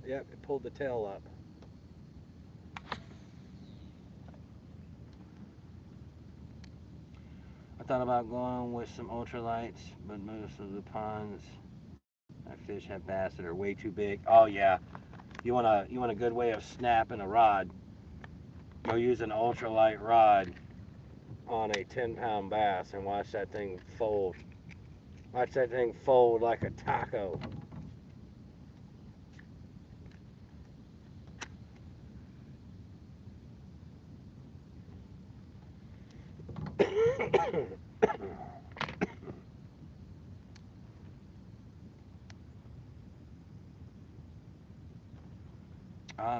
Yep, it pulled the tail up. I thought about going with some ultralights, but most of the ponds I fish have bass that are way too big. Oh yeah, you want a good way of snapping a rod? Go use an ultralight rod on a 10-pound bass and watch that thing fold. Watch that thing fold like a taco.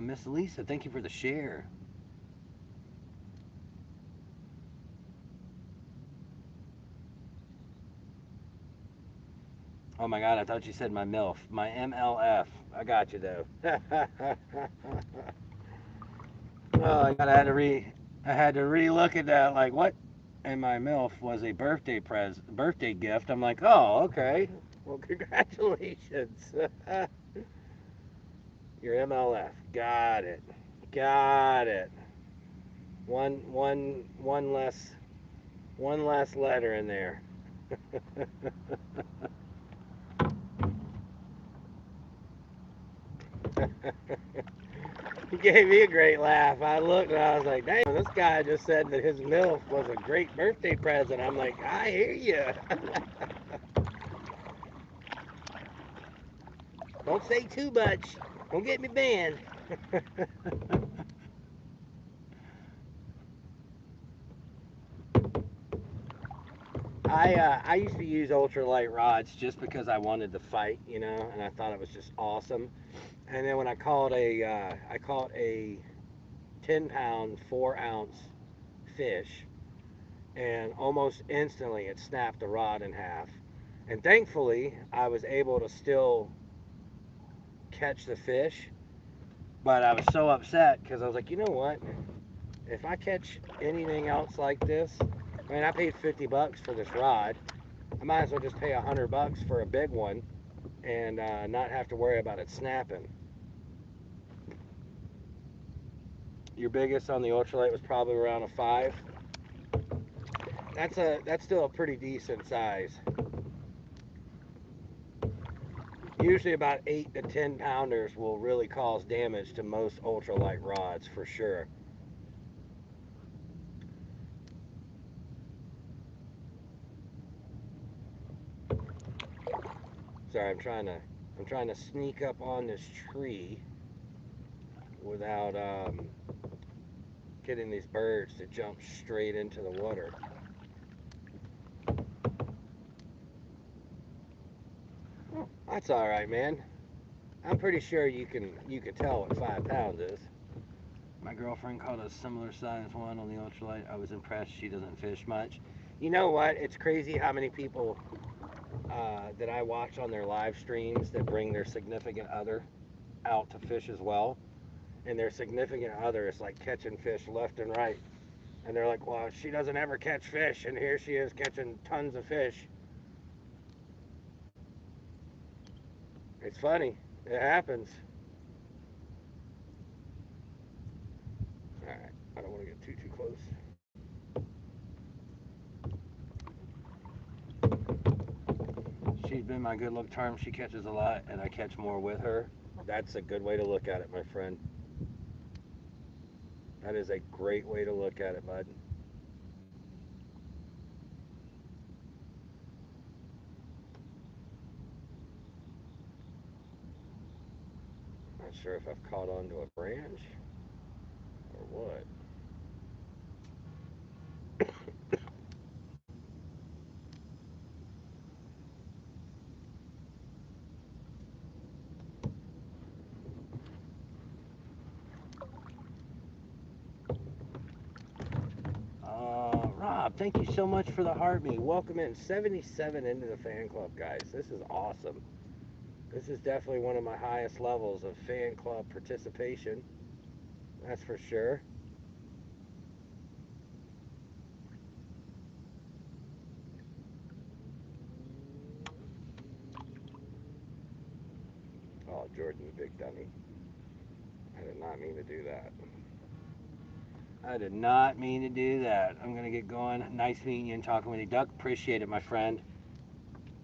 Miss Lisa, thank you for the share. Oh my God, I thought you said my MILF. My MLF. I got you though. Oh, I had to re-look at that. Like what? And my MILF was a birthday gift. I'm like, oh, okay. Well, congratulations. Your MLF. Got it. Got it. One less letter in there. He gave me a great laugh. I looked and I was like, "Damn, this guy just said that his MILF was a great birthday present." I'm like, "I hear you." Don't say too much. Don't get me banned. I used to use ultralight rods just because I wanted to fight, and I thought it was just awesome. And then when I caught a 10-pound, 4-ounce fish, and almost instantly it snapped the rod in half. And thankfully, I was able to still catch the fish, but I was so upset because I was like, you know what? If I catch anything else like this, I mean, I paid 50 bucks for this rod. I might as well just pay 100 bucks for a big one and not have to worry about it snapping. Your biggest on the ultralight was probably around a 5. That's still a pretty decent size. Usually about 8 to 10 pounders will really cause damage to most ultralight rods for sure. Sorry, I'm trying to sneak up on this tree without getting these birds to jump straight into the water. That's all right, man. I'm pretty sure you can tell what 5 pounds is. My girlfriend caught a similar size one on the ultralight. I was impressed. She doesn't fish much. You know what? It's crazy how many people that I watch on their live streams that bring their significant other out to fish as well. And their significant other is like catching fish left and right. And they're like, well, she doesn't ever catch fish. And here she is catching tons of fish. It's funny. It happens. All right. I don't want to get too close. She's been my good luck charm. She catches a lot, and I catch more with her. That's a good way to look at it, my friend. That is a great way to look at it, bud. Not sure if I've caught onto a branch or what. Rob, thank you so much for the heart me. Welcome in 77 into the fan club, guys. This is awesome. This is definitely one of my highest levels of fan club participation. That's for sure. Oh, Jordan, the big dummy. I did not mean to do that. I did not mean to do that. I'm going to get going. Nice meeting you and talking with you, Duck. Appreciate it, my friend.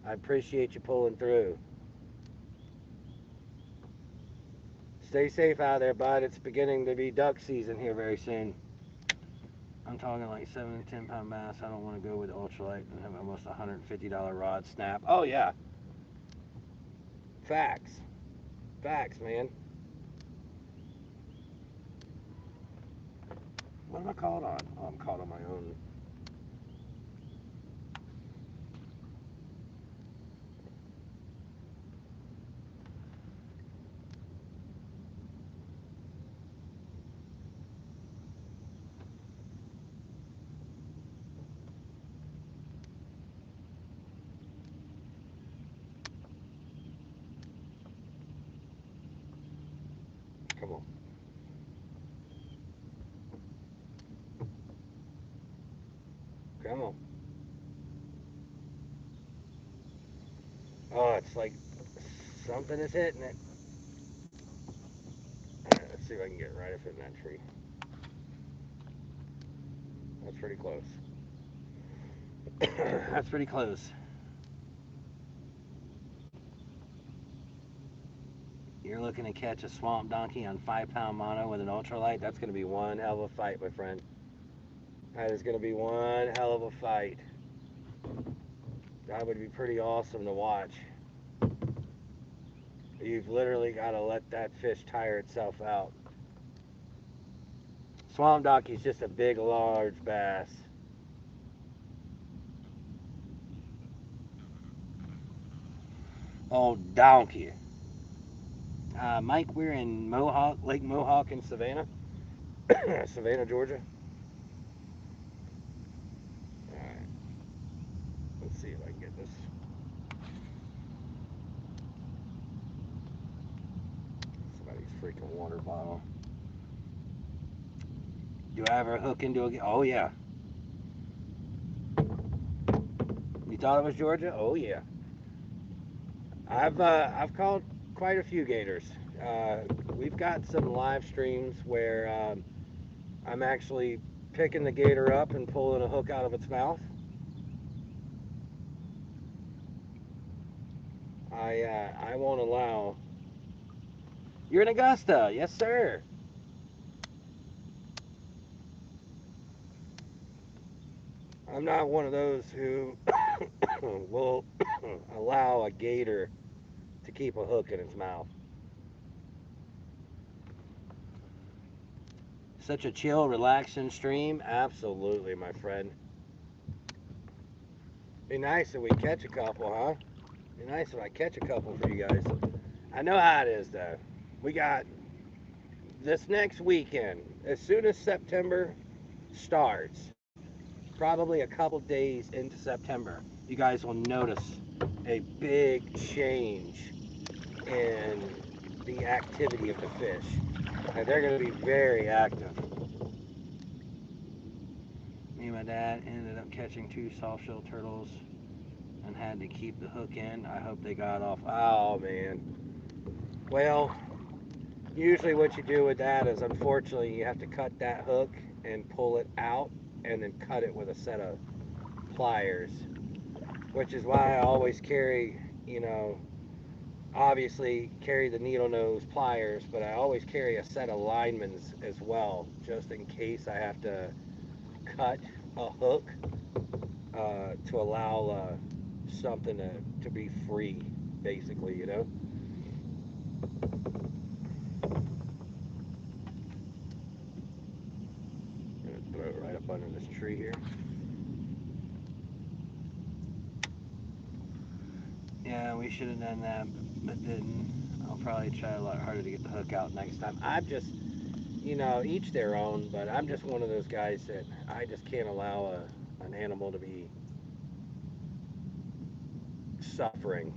I appreciate you pulling through. Stay safe out there, bud. It's beginning to be duck season here very soon. I'm talking like 7 to 10 pound bass. I don't want to go with ultralight and have almost $150 rod snap. Oh, yeah. Facts. Facts, man. What am I caught on? Oh, I'm caught on my own. Come on. Come on. Oh, it's like something is hitting it. Let's see if I can get right up in that tree. That's pretty close. That's pretty close. You're looking to catch a swamp donkey on 5-pound mono with an ultralight. That's going to be one hell of a fight, my friend. That is going to be one hell of a fight. That would be pretty awesome to watch. You've literally got to let that fish tire itself out. Swamp donkey is just a big, large bass. Oh, donkey. Mike, we're in Mohawk, Lake Mohawk in Savannah. Savannah, Georgia. Alright. Let's see if I can get this. Somebody's freaking water bottle. Do I ever hook into a... Oh, yeah. You thought it was Georgia? Oh, yeah. I've caught quite a few gators. We've got some live streams where I'm actually picking the gator up and pulling a hook out of its mouth. I won't allow. You're in Augusta, yes, sir. I'm not one of those who will allow a gator to keep a hook in its mouth. Such a chill, relaxing stream? Absolutely, my friend. Be nice if we catch a couple, huh? Be nice if I catch a couple for you guys. I know how it is, though. We got this next weekend, as soon as September starts, probably a couple days into September, you guys will notice a big change in the activity of the fish. And they're going to be very active. Me and my dad ended up catching 2 soft-shell turtles and had to keep the hook in. I hope they got off. Oh, man. Well, usually what you do with that is, unfortunately, you have to cut that hook and pull it out and then cut it with a set of pliers, which is why I always carry, obviously carry the needle nose pliers, but I always carry a set of linemen's as well, just in case I have to cut a hook to allow something to be free, basically, I'm gonna throw it right up under this tree here. Yeah, we should have done that, but didn't. I'll probably try a lot harder to get the hook out next time. I'm just, each their own, but I'm just one of those guys that I just can't allow an animal to be suffering.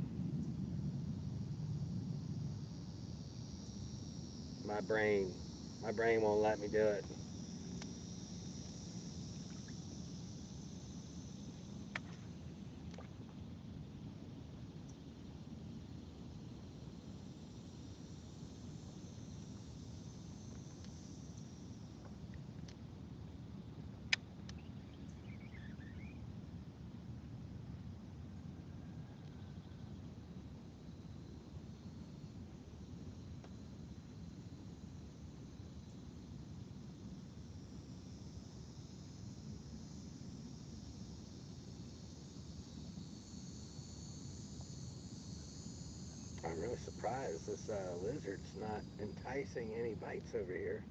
My brain, my brain won't let me do it. surprised this lizard's not enticing any bites over here.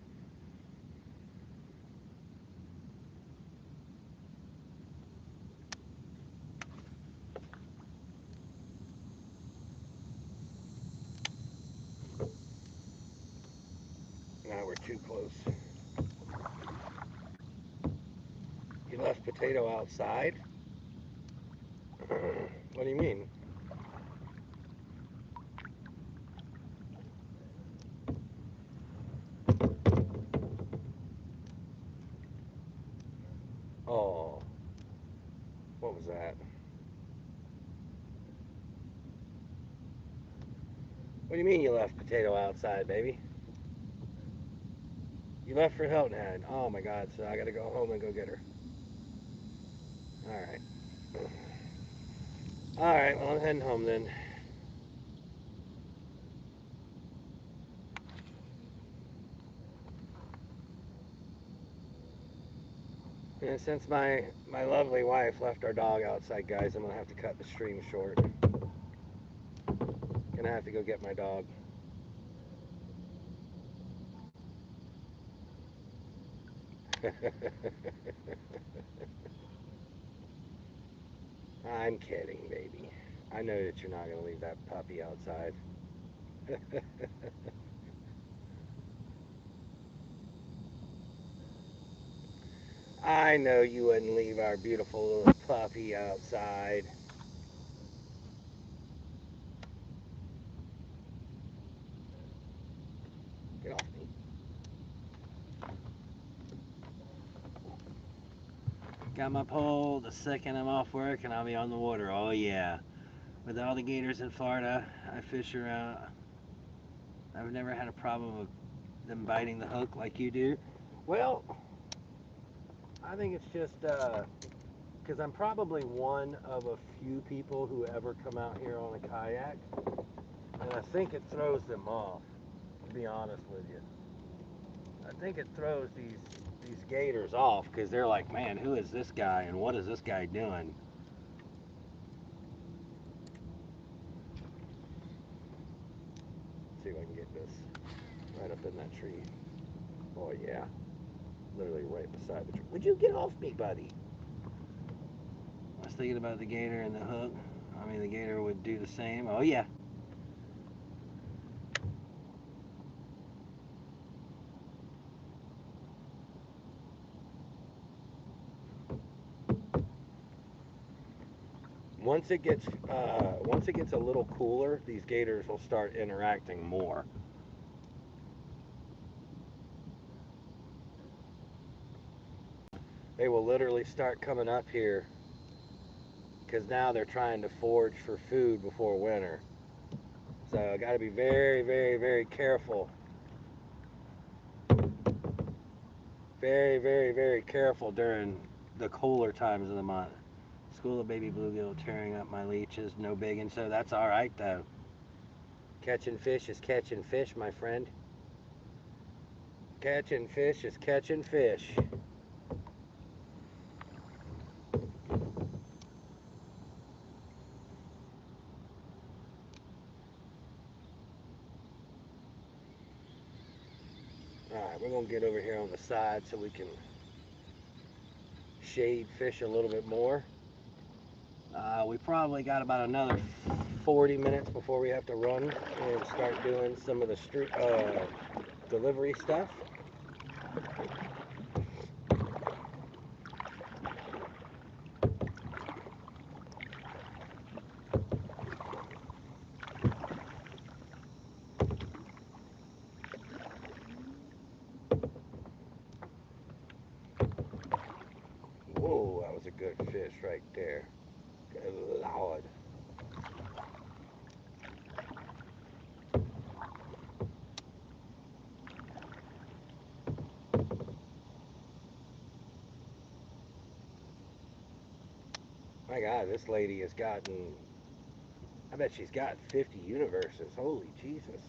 Now we're too close. You left Potato outside? What do you mean? Oh, what was that? What do you mean you left Potato outside, baby? You left for Hilton Head. Oh my God, so I gotta go home and go get her. Alright. Alright, well, I'm heading home then. And since my lovely wife left our dog outside, guys, I'm gonna have to cut the stream short. Gonna have to go get my dog. I'm kidding, baby. I know that you're not gonna leave that puppy outside. I know you wouldn't leave our beautiful little puppy outside. Get off me. Got my pole. The second I'm off work and I'll be on the water. Oh yeah. With all the gators in Florida, I fish around. I've never had a problem with them biting the hook like you do. Well, I think it's just because I'm probably one of a few people who ever come out here on a kayak, and I think it throws them off, to be honest with you. I think it throws these gators off because they're like, man, who is this guy and what is this guy doing? Let's see if I can get this right up in that tree. Oh yeah, literally right beside the tree. Would you get off me, buddy? I was thinking about the gator and the hook. I mean, the gator would do the same. Oh yeah. Once it gets a little cooler, these gators will start interacting more. They will literally start coming up here because now they're trying to forage for food before winter. So I got to be very, very, very careful. Very, very, very careful during the cooler times of the month. School of baby bluegill tearing up my leeches, no biggin', so that's all right though. Catching fish is catching fish, my friend. Catching fish is catching fish. Alright, we're going to get over here on the side so we can shade fish a little bit more. We probably got about another 40 minutes before we have to run and start doing some of the street delivery stuff. Whoa, that was a good fish right there. Good Lord. My God, this lady has gotten, I bet she's got 50 universes. Holy Jesus.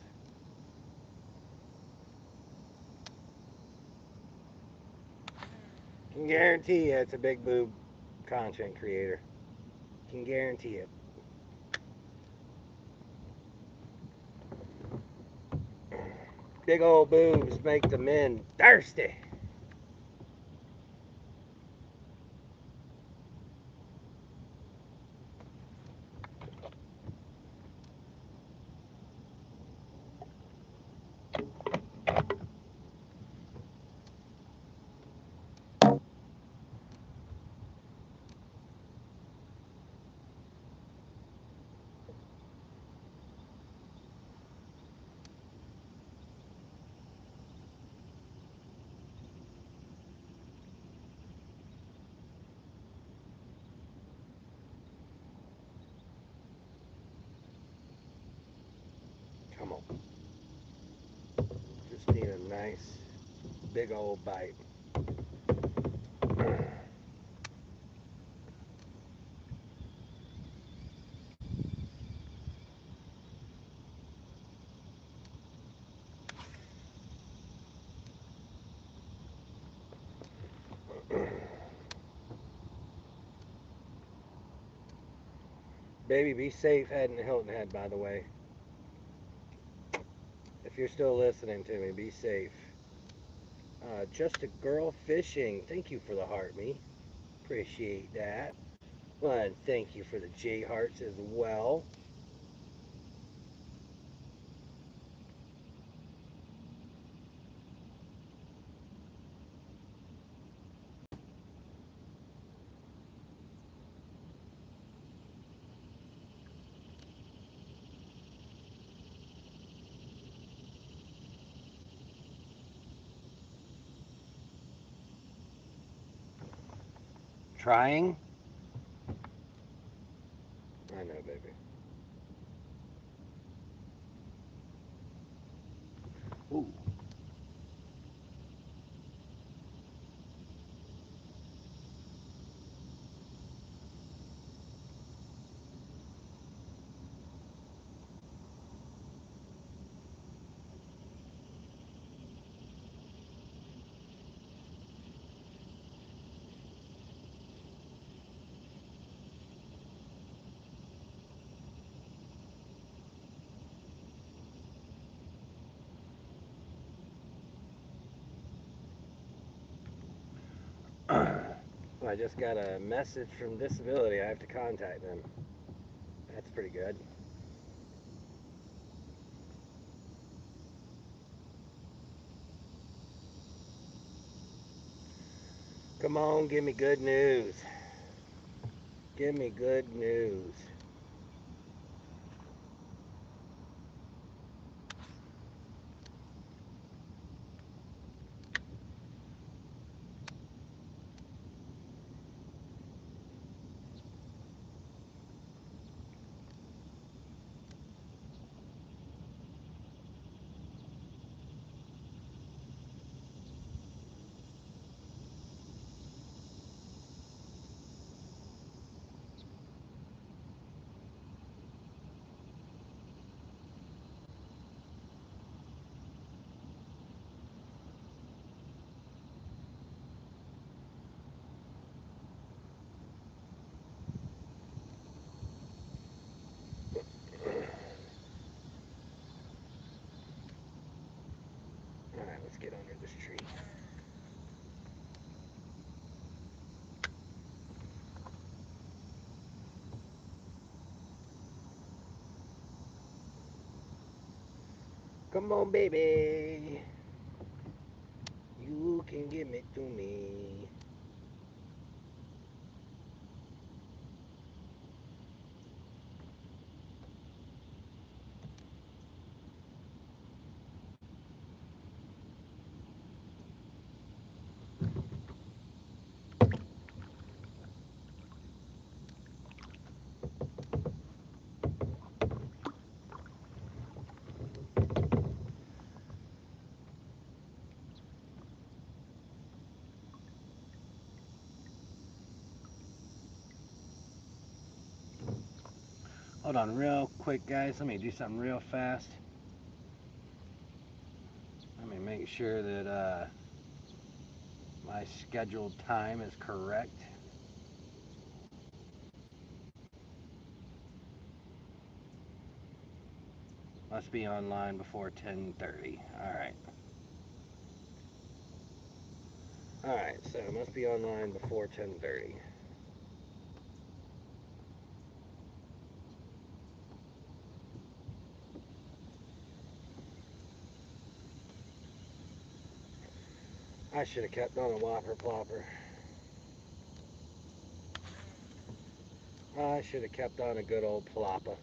Can guarantee you it's a big boob content creator. Can guarantee it. Big old boobs make the men thirsty. Come on. Just need a nice big old bite. Baby, be safe heading to Hilton Head, by the way. If you're still listening to me, be safe. Just a girl fishing. Thank you for the heart, me. Appreciate that. Well, and thank you for the J hearts as well. Trying? I know, baby. Ooh. I just got a message from Disability. I have to contact them. That's pretty good. Come on, give me good news. Give me good news. All right, let's get under this tree. Come on, baby. You can give it to me. Hold on real quick, guys. Let me do something real fast. Let me make sure that my scheduled time is correct. My must be online before 10:30. All right. All right, so it must be online before 10:30. I should have kept on a whopper plopper. I should have kept on a good old plopper.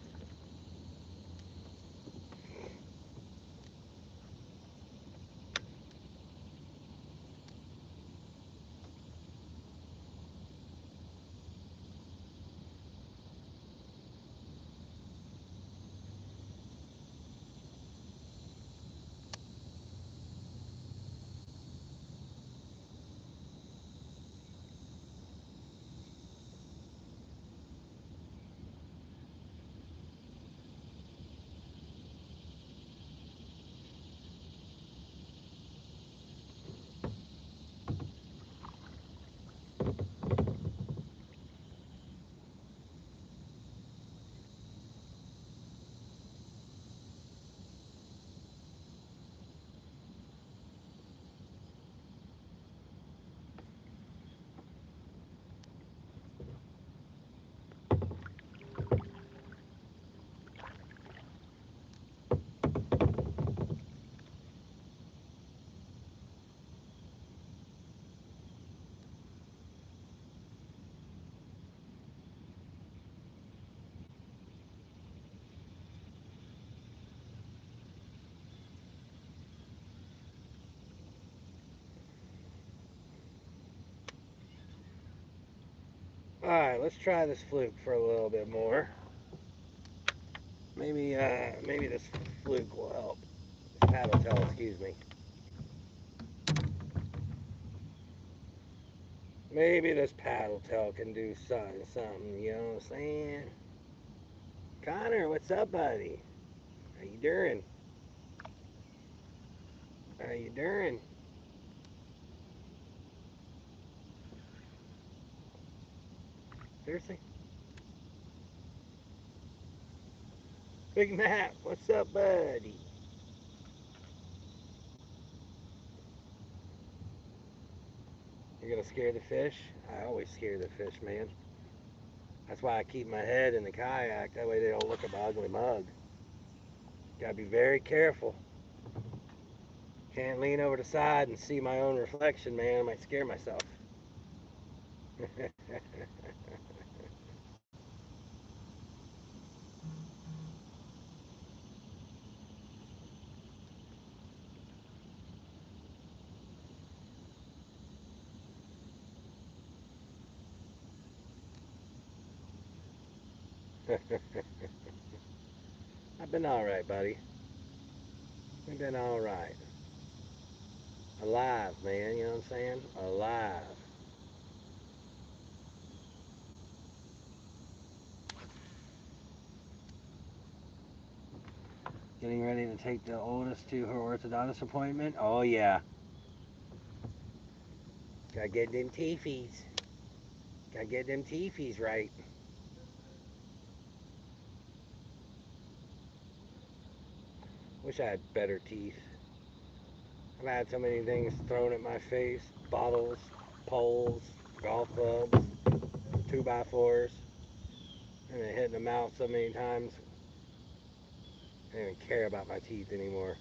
All right, let's try this fluke for a little bit more. Maybe this fluke will help. This paddle tail, excuse me. Maybe this paddle tail can do something, you know what I'm saying? Connor, what's up, buddy? How you doing? How you doing? Seriously? Big Matt, what's up, buddy? You're gonna scare the fish? I always scare the fish, man. That's why I keep my head in the kayak. That way they don't look at my ugly mug. Gotta be very careful. Can't lean over the side and see my own reflection, man. I might scare myself. I've been alright, buddy. I've been alright. Alive, man. You know what I'm saying? Alive. Getting ready to take the oldest to her orthodontist appointment? Oh, yeah. Gotta get them teethies. Gotta get them teethies right. Wish I had better teeth. I've had so many things thrown at my face. Bottles, poles, golf clubs, 2x4s. And it hit in the mouth so many times. I don't even care about my teeth anymore.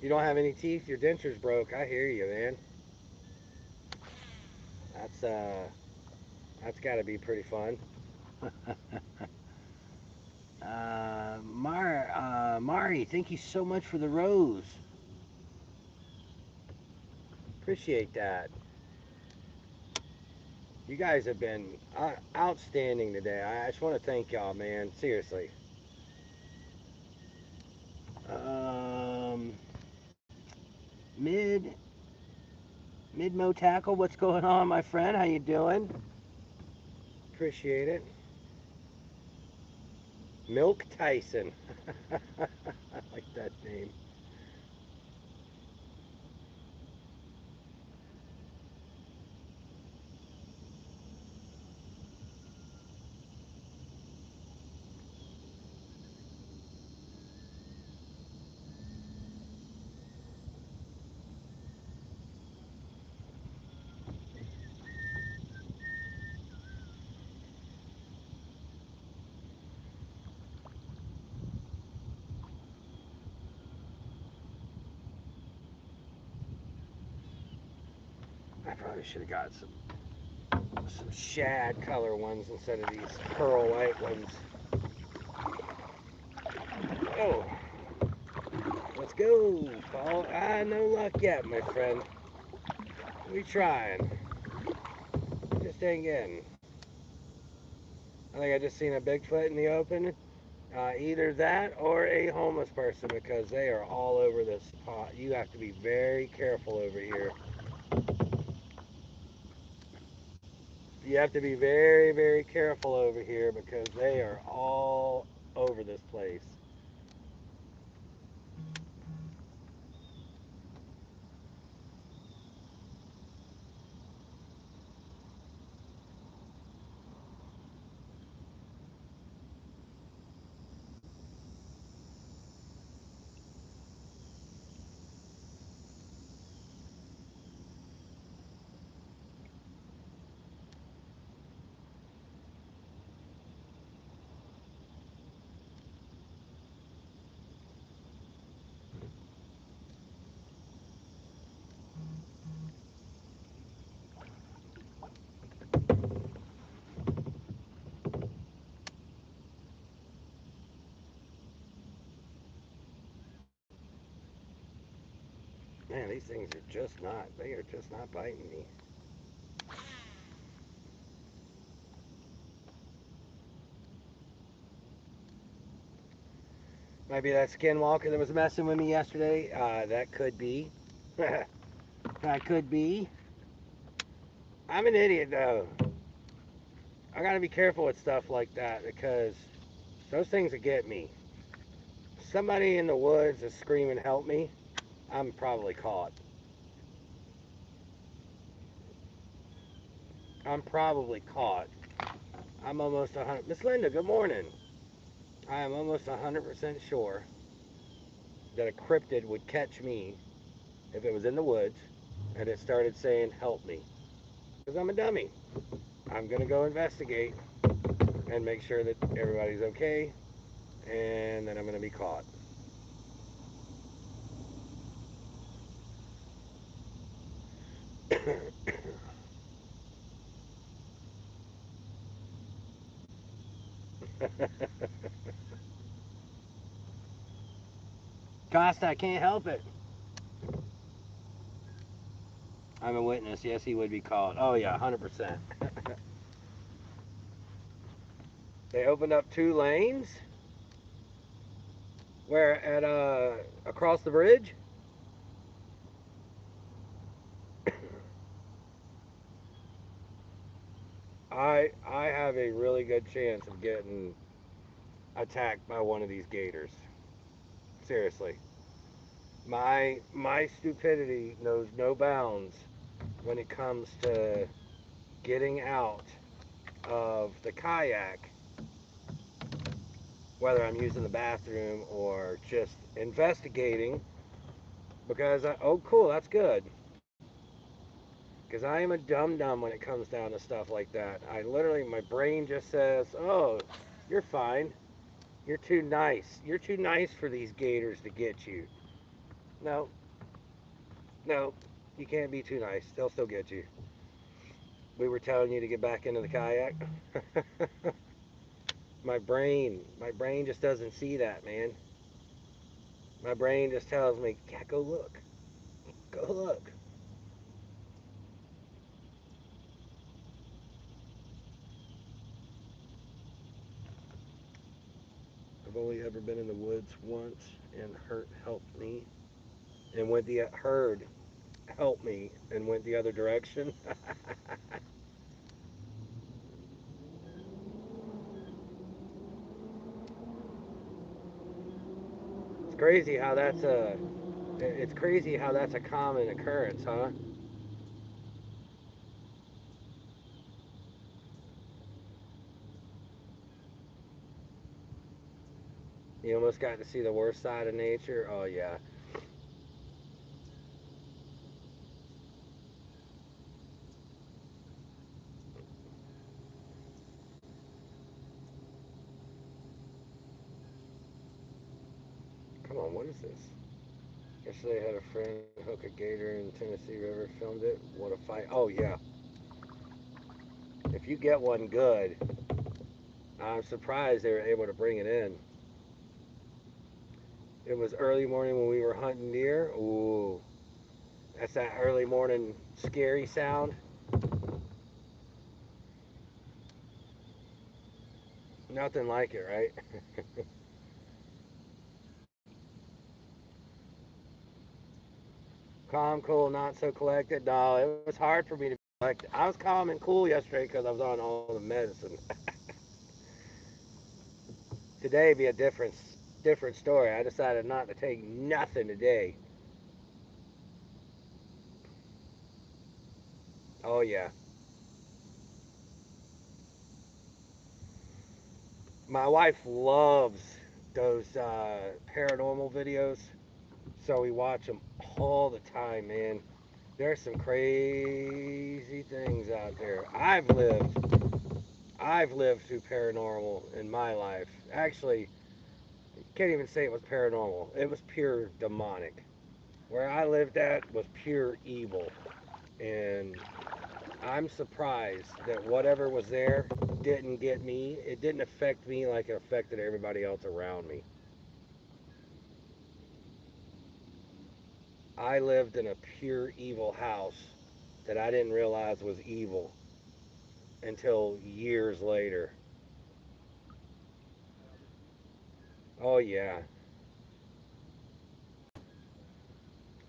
You don't have any teeth, your denture's broke. I hear you, man. That's uh that's gotta be pretty fun. Mari, thank you so much for the rose. Appreciate that. You guys have been outstanding today. I just want to thank y'all, man. Seriously. Um, mid mid mo tackle. What's going on, my friend? How you doing? Appreciate it. Milk Tyson. I like that name. I probably should have got some shad color ones instead of these pearl white ones. Oh, let's go, Paul. No luck yet, my friend. We trying. Just ain't getting. I think I just seen a Bigfoot in the open. Either that or a homeless person, because they are all over this spot. You have to be very careful over here. You have to be very, very careful over here because they are all over this place. Man, these things are just not, they are just not biting me. Maybe that skinwalker that was messing with me yesterday. That could be. That could be. I'm an idiot though. I gotta be careful with stuff like that because those things that get me. Somebody in the woods is screaming, "Help me!" I'm probably caught. I'm probably caught. I'm almost 100. Miss Linda, good morning. I am almost 100% sure that a cryptid would catch me if it was in the woods and it started saying, "Help me." Because I'm a dummy. I'm going to go investigate and make sure that everybody's okay, and then I'm going to be caught. Costa, I can't help it. I'm a witness. Yes, he would be caught. Oh, yeah, 100%. They opened up 2 lanes. Where at across the bridge? I have a really good chance of getting attacked by one of these gators. Seriously. My stupidity knows no bounds when it comes to getting out of the kayak, whether I'm using the bathroom or just investigating, because oh cool, that's good. Because I am a dum dum when it comes down to stuff like that. I literally, my brain just says, "Oh, you're fine. You're too nice. You're too nice for these gators to get you." No, no, you can't be too nice. They'll still get you. We were telling you to get back into the kayak. My brain just doesn't see that, man. My brain just tells me, "Yeah, go look. Go look." I've only ever been in the woods once and helped me and went the heard help me and went the other direction. It's crazy how that's a common occurrence, huh? You almost got to see the worst side of nature. Oh yeah. Come on, what is this? Yesterday I had a friend hook a gator in Tennessee River, filmed it. What a fight. Oh, yeah. If you get one good, I'm surprised they were able to bring it in. It was early morning when we were hunting deer. Ooh, that's that early morning scary sound. Nothing like it, right? Calm, cool, not so collected. No, it was hard for me to be collected. I was calm and cool yesterday because I was on all the medicine. Today be a different story. I decided not to take nothing today. Oh yeah, my wife loves those paranormal videos, so we watch them all the time, man. There's some crazy things out there. I've lived through paranormal in my life. Actually, can't even say it was paranormal. It was pure demonic. Where I lived at was pure evil. And I'm surprised that whatever was there didn't get me. It didn't affect me like it affected everybody else around me. I lived in a pure evil house that I didn't realize was evil until years later. Oh, yeah.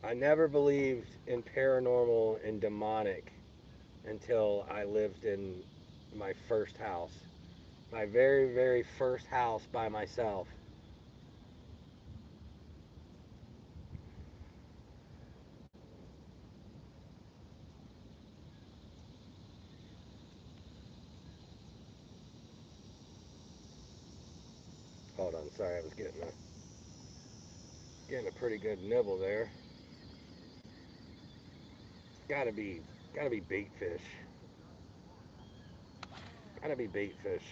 I never believed in paranormal and demonic until I lived in my first house. My very, very first house by myself. Hold on, sorry, I was getting a pretty good nibble there. Gotta be gotta be bait fish. Gotta be bait fish.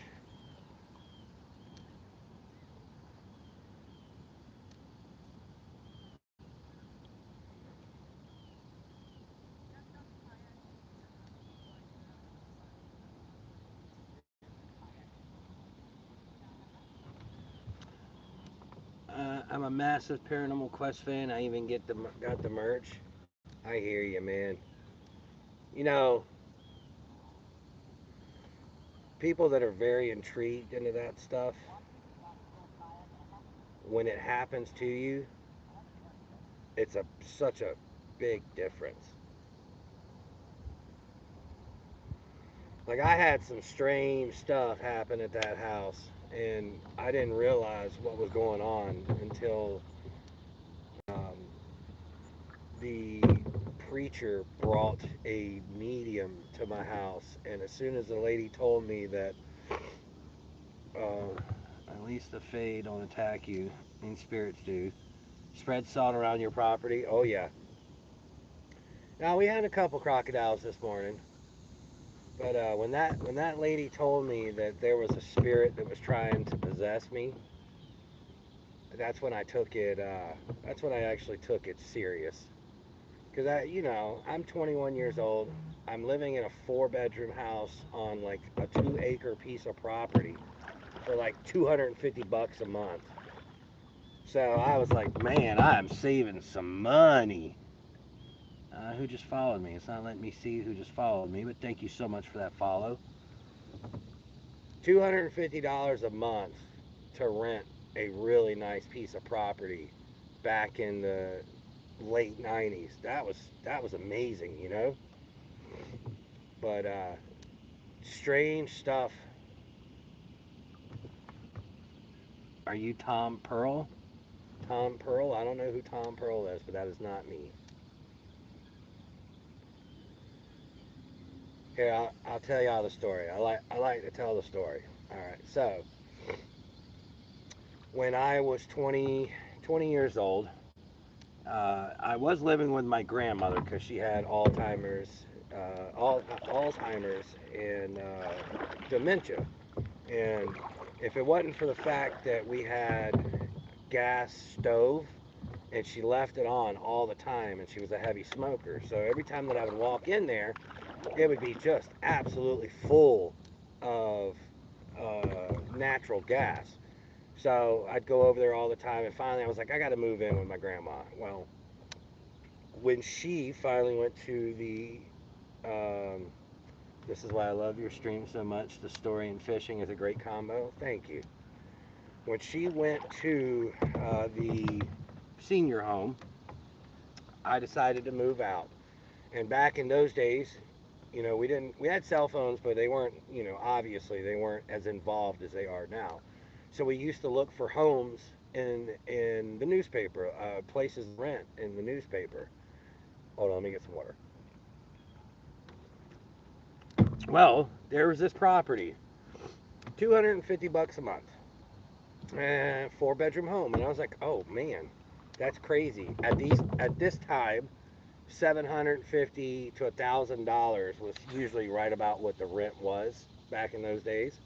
I'm a massive Paranormal Quest fan. I even got the merch. I hear you, man. You know, people that are very intrigued into that stuff, when it happens to you, it's a such a big difference. Like I had some strange stuff happen at that house, and I didn't realize what was going on until um, the preacher brought a medium to my house, and as soon as the lady told me that at least the Fae don't attack you, and spirits do, spread salt around your property. Oh yeah. Now we had a couple crocodiles this morning, but when that lady told me that there was a spirit that was trying to possess me, that's when I took it. That's when I actually took it serious. Because I'm 21 years old. I'm living in a 4-bedroom house on like a 2-acre piece of property for like $250 a month. So I was like, man, I'm saving some money. Who just followed me? It's not letting me see who just followed me, but thank you so much for that follow. $250 a month to rent a really nice piece of property back in the late 90s. That was amazing, you know? But strange stuff. Are you Tom Pearl? Tom Pearl? I don't know who Tom Pearl is, but that is not me. Here, I'll tell y'all the story. I like to tell the story. All right. So when I was 20 years old, I was living with my grandmother because she had Alzheimer's and dementia. And if it wasn't for the fact that we had gas stove and she left it on all the time, and she was a heavy smoker. So every time that I would walk in there, it would be just absolutely full of natural gas. So I'd go over there all the time, and finally I was like, I got to move in with my grandma. Well, when she finally went to the, this is why I love your stream so much. The story and fishing is a great combo. Thank you. When she went to the senior home, I decided to move out. And back in those days, we had cell phones, but they weren't, obviously they weren't as involved as they are now. So we used to look for homes in the newspaper, places to rent in the newspaper. Hold on, let me get some water. Well, there was this property, $250 a month, 4-bedroom home, and I was like, oh man, that's crazy. At this time, $750 to $1,000 was usually right about what the rent was back in those days.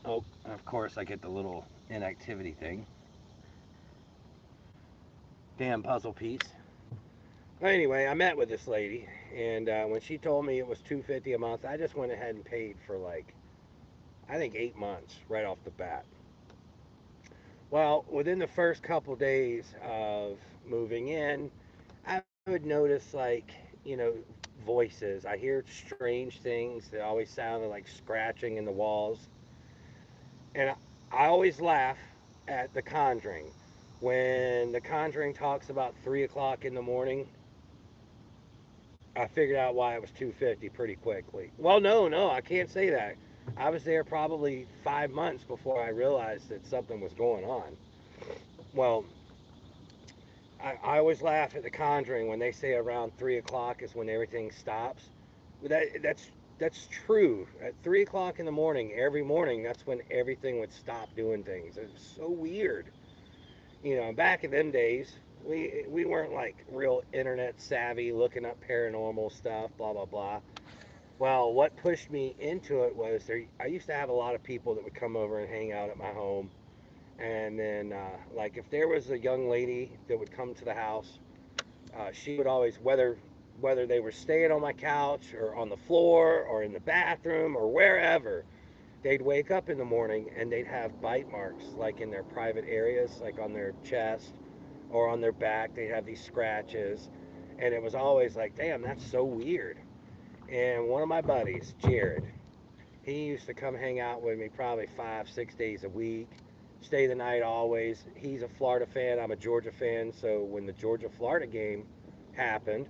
Oh, of course, I get the little inactivity thing. Damn puzzle piece. Anyway, I met with this lady, and when she told me it was $250 a month, I just went ahead and paid for like, I think 8 months right off the bat. Well, within the first couple days of moving in, I would notice like, voices. I hear strange things that always sounded like scratching in the walls. And I always laugh at The Conjuring. When The Conjuring talks about 3 o'clock in the morning, I figured out why it was 250 pretty quickly. Well, no, I can't say that. I was there probably 5 months before I realized that something was going on. Well, I always laugh at The Conjuring when they say around 3 o'clock is when everything stops. That's true. At 3 o'clock in the morning, every morning, that's when everything would stop doing things. It's so weird. Back in them days, we weren't like real internet savvy, looking up paranormal stuff, blah blah blah. Well, what pushed me into it was I used to have a lot of people that would come over and hang out at my home, and then like if there was a young lady that would come to the house, she would always, whether they were staying on my couch or on the floor or in the bathroom or wherever, they'd wake up in the morning and they'd have bite marks like in their private areas, like on their chest or on their back. They'd have these scratches, and it was always like, damn, that's so weird. And one of my buddies, Jared, he used to come hang out with me probably 5, 6 days a week, stay the night always. He's a Florida fan, I'm a Georgia fan, so when the Georgia Florida game happened,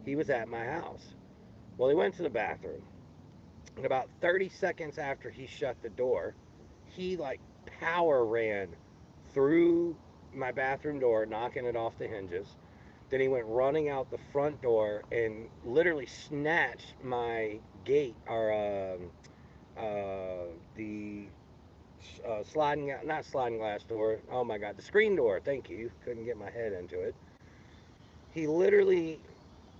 he was at my house. Well, he went to the bathroom, and about 30 seconds after he shut the door, he like power ran through my bathroom door, knocking it off the hinges. Then he went running out the front door and literally snatched my gate, or the sliding, not sliding glass door. Oh my God, the screen door. Thank you. Couldn't get my head into it. He literally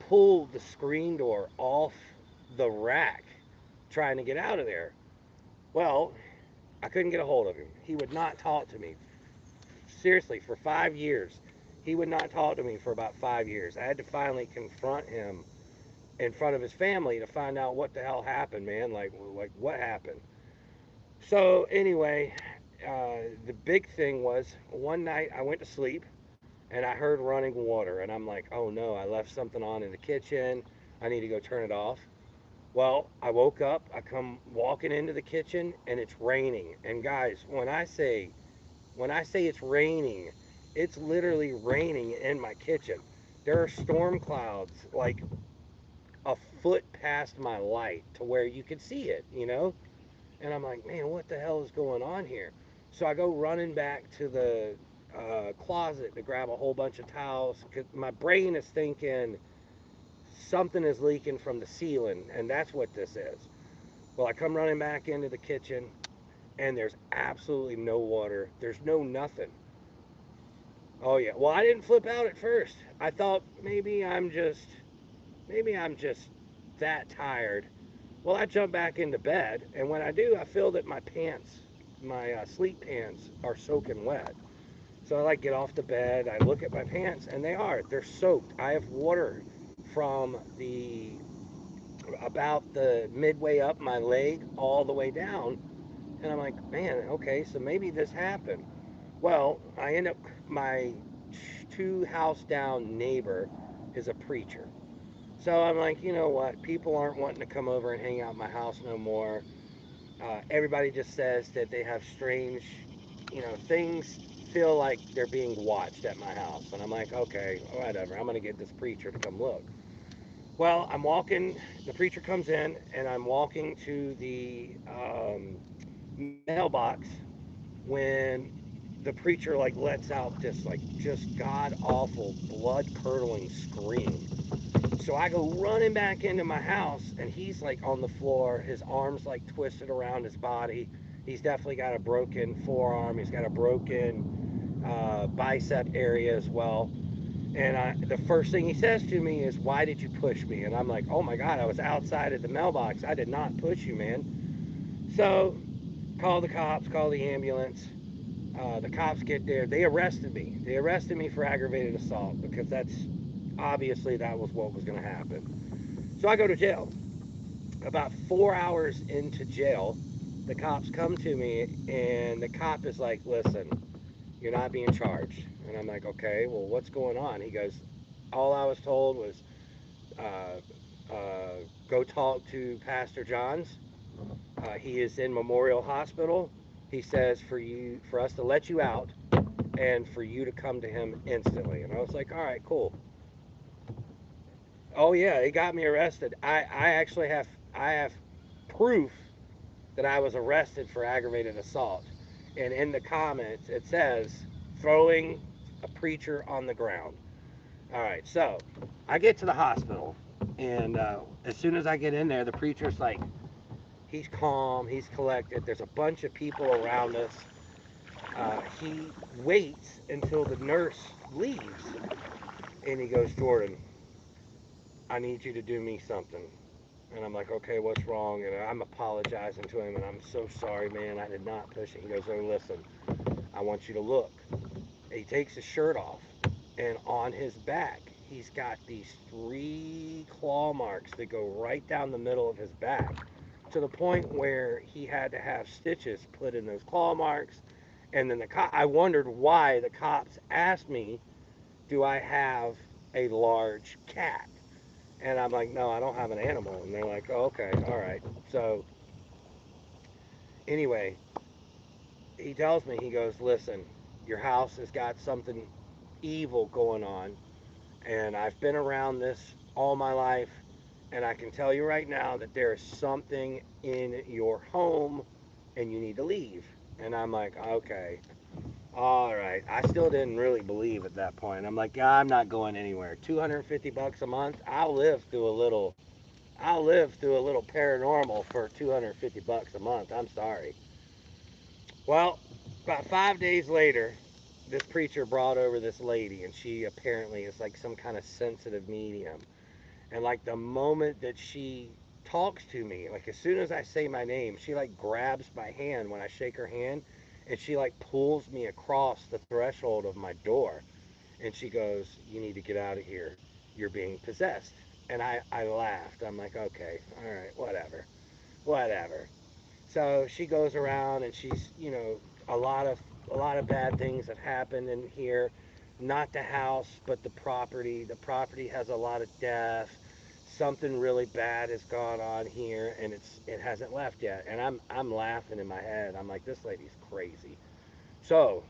pulled the screen door off the rack trying to get out of there. Well, I couldn't get a hold of him. He would not talk to me. Seriously, for 5 years. He would not talk to me for about 5 years. I had to finally confront him in front of his family to find out what the hell happened, man. Like what happened? So anyway, the big thing was one night I went to sleep and I heard running water, and I'm like, oh no, I left something on in the kitchen. I need to go turn it off. Well, I woke up, I come walking into the kitchen, and it's raining. And guys, when I say it's raining, it's literally raining in my kitchen. There are storm clouds like a foot past my light to where you could see it. And I'm like, man, what the hell is going on here? So I go running back to the closet to grab a whole bunch of towels, because my brain is thinking something is leaking from the ceiling, and that's what this is. Well, I come running back into the kitchen, and there's absolutely no water. There's no nothing. Oh yeah. Well, I didn't flip out at first. I thought maybe I'm just that tired. Well, I jump back into bed, and when I do, I feel that my pants, my sleep pants, are soaking wet. So I like get off the bed, I look at my pants, and they're soaked. I have water from the about the midway up my leg all the way down. And I'm like, man, okay, so maybe this happened. Well, I end up, my two house down neighbor is a preacher. So I'm like, you know what? People aren't wanting to come over and hang out at my house no more. Everybody just says that they have strange, things feel like they're being watched at my house. And I'm like, okay, whatever. I'm going to get this preacher to come look. Well, I'm walking, the preacher comes in, and I'm walking to the mailbox when the preacher like lets out this like just god awful blood curdling scream. So I go running back into my house, and he's like on the floor, his arms like twisted around his body. He's definitely got a broken forearm, he's got a broken bicep area as well. And the first thing he says to me is, "Why did you push me?" And I'm like, "Oh my God, I was outside at the mailbox. I did not push you, man." So call the cops, call the ambulance. The cops get there. They arrested me. They arrested me for aggravated assault because that was what was going to happen. So I go to jail. About 4 hours into jail, the cops come to me, and the cop is like, "Listen, you're not being charged." And I'm like, "Okay, well, what's going on?" He goes, "All I was told was go talk to Pastor Johns. He is in Memorial Hospital. He says for us to let you out and for you to come to him instantly." And I was like, "All right, cool." Oh yeah, it got me arrested. I actually have proof that I was arrested for aggravated assault. And in the comments it says throwing a preacher on the ground. All right, so I get to the hospital, and as soon as I get in there, the preacher's like, he's calm, he's collected. There's a bunch of people around us. He waits until the nurse leaves, and he goes, "Jordan, I need you to do me something." And I'm like, "Okay, what's wrong?" And I'm apologizing to him, and I'm so sorry, man. I did not push it. He goes, "Oh, listen, I want you to look." He takes his shirt off, and on his back, he's got these 3 claw marks that go right down the middle of his back, to the point where he had to have stitches put in those claw marks. And then I wondered why the cops asked me, "Do I have a large cat?" And I'm like, "No, I don't have an animal." And they're like, "Oh, okay, all right." So anyway, he tells me, he goes, "Listen, your house has got something evil going on, and I've been around this all my life, and I can tell you right now that there is something in your home, and you need to leave." And I'm like, "Okay, all right." I still didn't really believe at that point. I'm like, "Yeah, I'm not going anywhere. $250 a month. I'll live through a little paranormal for $250 a month. I'm sorry." Well, about 5 days later, this preacher brought over this lady, and she apparently is like some kind of sensitive medium. And like the moment that she talks to me, like as soon as I say my name, she like grabs my hand when I shake her hand, and she like pulls me across the threshold of my door, and she goes, "You need to get out of here. You're being possessed." And I laughed. I'm like, "Okay, all right, whatever, whatever." So she goes around, and she's, a lot of bad things have happened in here. Not the house, but the property. The property has a lot of death. Something really bad has gone on here, and it hasn't left yet. And I'm laughing in my head. I'm like, this lady's crazy. So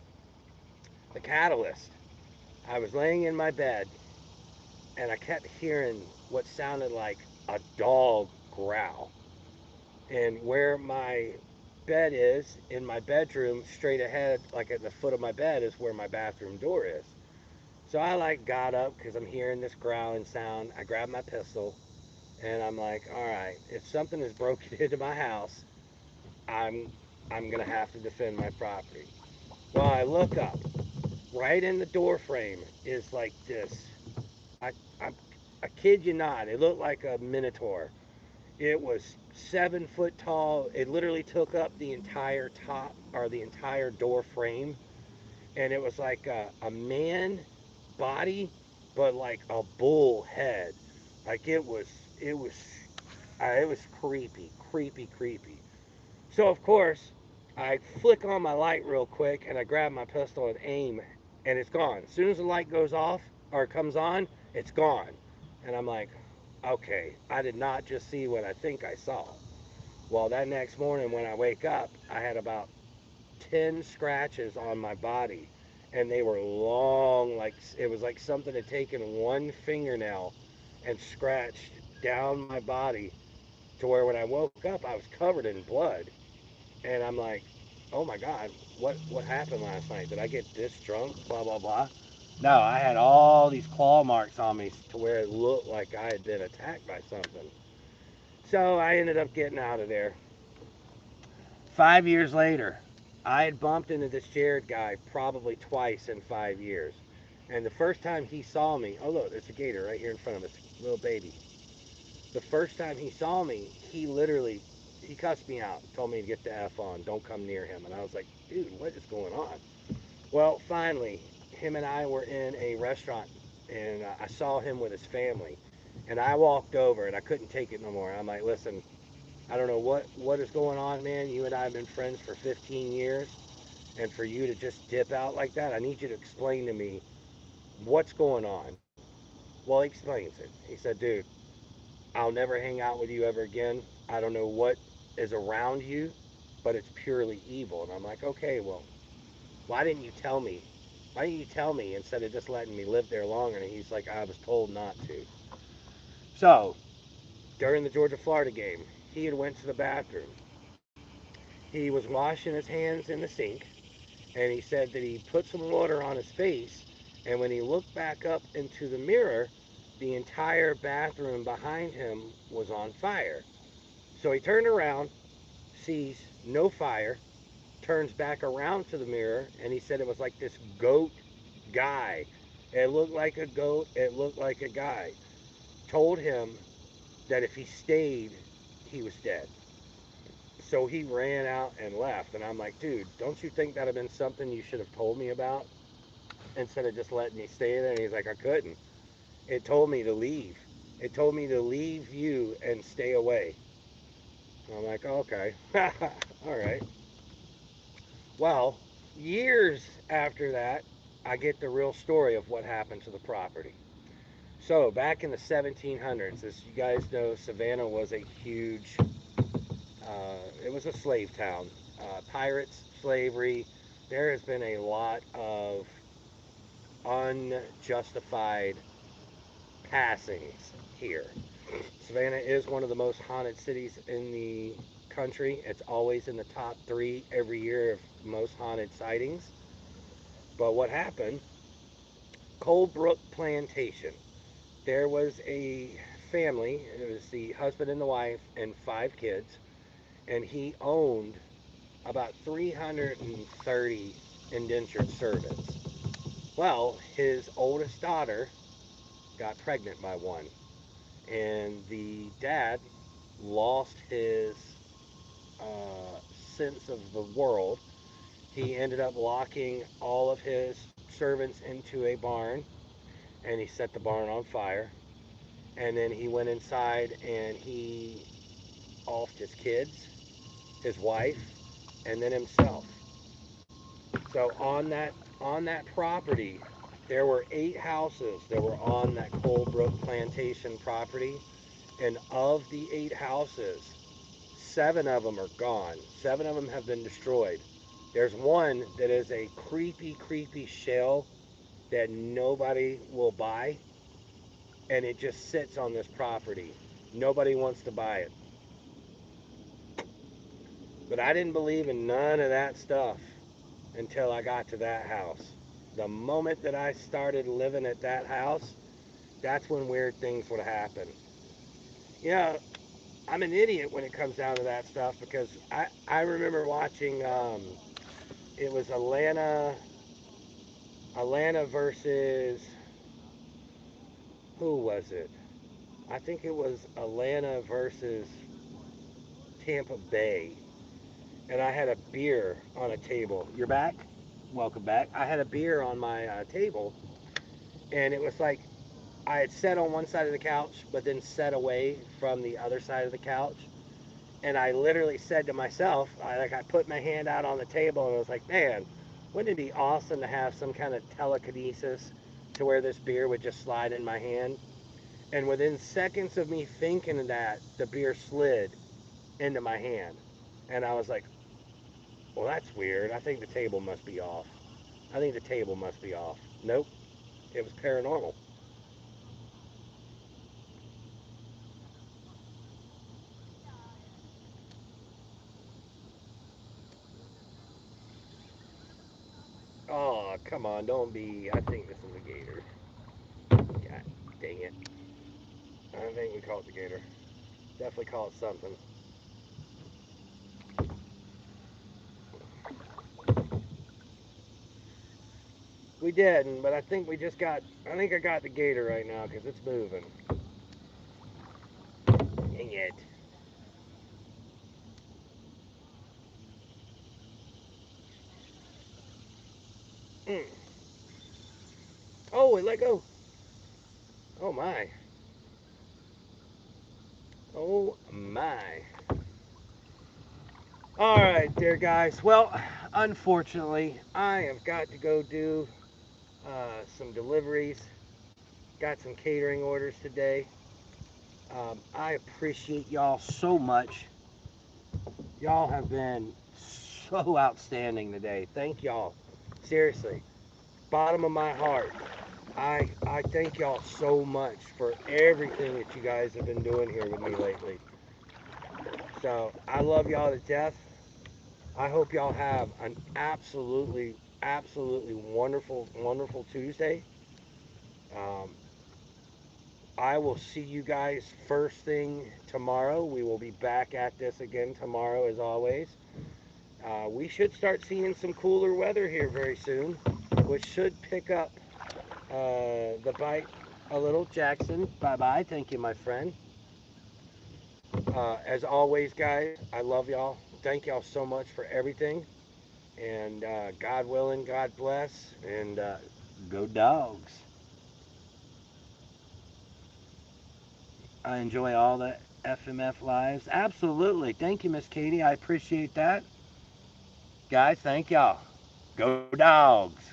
the catalyst. I was laying in my bed, and I kept hearing what sounded like a dog growl. And where my bed is in my bedroom, straight ahead, like at the foot of my bed, is where my bathroom door is. So I like got up because I'm hearing this growling sound. I grabbed my pistol, and I'm like, all right, if something is broken into my house, I'm I'm gonna have to defend my property. Well, I look up. Right in the door frame is like this. I I, I kid you not. It looked like a minotaur. It was 7 foot tall. It literally took up the entire top or the entire door frame. and it was like a man body, but like a bull head. Like it was creepy, creepy, creepy. So of course, I flick on my light real quick, and I grab my pistol and aim, and it's gone. As soon as the light goes off or comes on, it's gone. And I'm like, okay, I did not just see what I think I saw. Well, that next morning when I wake up, I had about 10 scratches on my body, and they were long, like it was like something had taken one fingernail and scratched down my body to where when I woke up I was covered in blood. And I'm like, oh my god, what happened last night? Did I get this drunk? Blah blah blah. No, I had all these claw marks on me to where it looked like I had been attacked by something. So I ended up getting out of there. 5 years later, I had bumped into this Jared guy probably twice in 5 years. And the first time he saw me, oh look, there's a gator right here in front of us, little baby. The first time he saw me, he cussed me out, told me to get the F on, don't come near him. And I was like, dude, what is going on? Well, finally, him and I were in a restaurant, and I saw him with his family. And I walked over, and I couldn't take it no more. I'm like, listen, I don't know what is going on, man. You and I have been friends for 15 years, and for you to just dip out like that, I need you to explain to me what's going on. Well, he explains it. He said, dude, I'll never hang out with you ever again. I don't know what is around you, but it's purely evil. And I'm like, okay, well, why didn't you tell me? Why didn't you tell me instead of just letting me live there longer? And he's like, I was told not to. So during the Georgia Florida game, he had went to the bathroom. He was washing his hands in the sink, and he said that he put some water on his face, and when he looked back up into the mirror, the entire bathroom behind him was on fire. So he turned around, sees no fire, turns back around to the mirror, and he said it was like this goat guy. It looked like a goat, it looked like a guy. Told him that if he stayed, he was dead. So he ran out and left. And I'm like, dude, don't you think that would have been something you should have told me about instead of just letting me stay there? And he's like, I couldn't. It told me to leave. It told me to leave you and stay away. And I'm like, okay. All right. Well, years after that, I get the real story of what happened to the property. So back in the 1700s, as you guys know, Savannah was a huge, it was a slave town. Pirates, slavery. There has been a lot of unjustified passings here. Savannah is one of the most haunted cities in the country. It's always in the top three every year of most haunted sightings. But what happened? Coldbrook Plantation. There was a family. It was the husband and the wife and 5 kids, and he owned about 330 indentured servants. Well, his oldest daughter got pregnant by one, and the dad lost his sense of the world. He ended up locking all of his servants into a barn, and he set the barn on fire. And then he went inside and he offed his kids, his wife, and then himself. So on that property, there were 8 houses that were on that Coldbrook Plantation property, and of the 8 houses, 7 of them are gone. 7 of them have been destroyed. There's one that is a creepy, creepy shell that nobody will buy, and it just sits on this property. Nobody wants to buy it. But I didn't believe in none of that stuff until I got to that house. The moment that I started living at that house, that's when weird things would happen. You know, I'm an idiot when it comes down to that stuff because I remember watching, it was Atlanta versus, who was it? I think it was Atlanta versus Tampa Bay. And I had a beer on a table. You're back? welcome back. I had a beer on my table, and it was like I had sat on one side of the couch, but then sat away from the other side of the couch. And I literally said to myself, I put my hand out on the table, and I was like, man, wouldn't it be awesome to have some kind of telekinesis to where this beer would just slide in my hand? And within seconds of me thinking of that, the beer slid into my hand. And I was like, well, that's weird. I think the table must be off. I think the table must be off. Nope, it was paranormal. Oh, come on, don't be. I think this is a gator. God dang it. I don't think we call it the gator. Definitely call it something. We didn't, but I think we just got. I think I got the gator right now because it's moving. Dang it. Mm. Oh, it let go. Oh my. Oh my. All right, dear guys. Well, unfortunately, I have got to go do some deliveries. Got some catering orders today. I appreciate y'all so much. Y'all have been so outstanding today. Thank y'all. Seriously, bottom of my heart. I thank y'all so much for everything that you guys have been doing here with me lately. So I love y'all to death. I hope y'all have an absolutely wonderful Tuesday. Um, I will see you guys first thing tomorrow. We will be back at this again tomorrow, as always. We should start seeing some cooler weather here very soon, which should pick up the bite a little. Jackson, bye bye. Thank you, my friend. As always, guys, I love y'all. Thank y'all so much for everything. And God willing, God bless. And go dogs. I enjoy all the FMF lives. Absolutely. Thank you, Miss Katie. I appreciate that. Guys, thank y'all. Go dogs.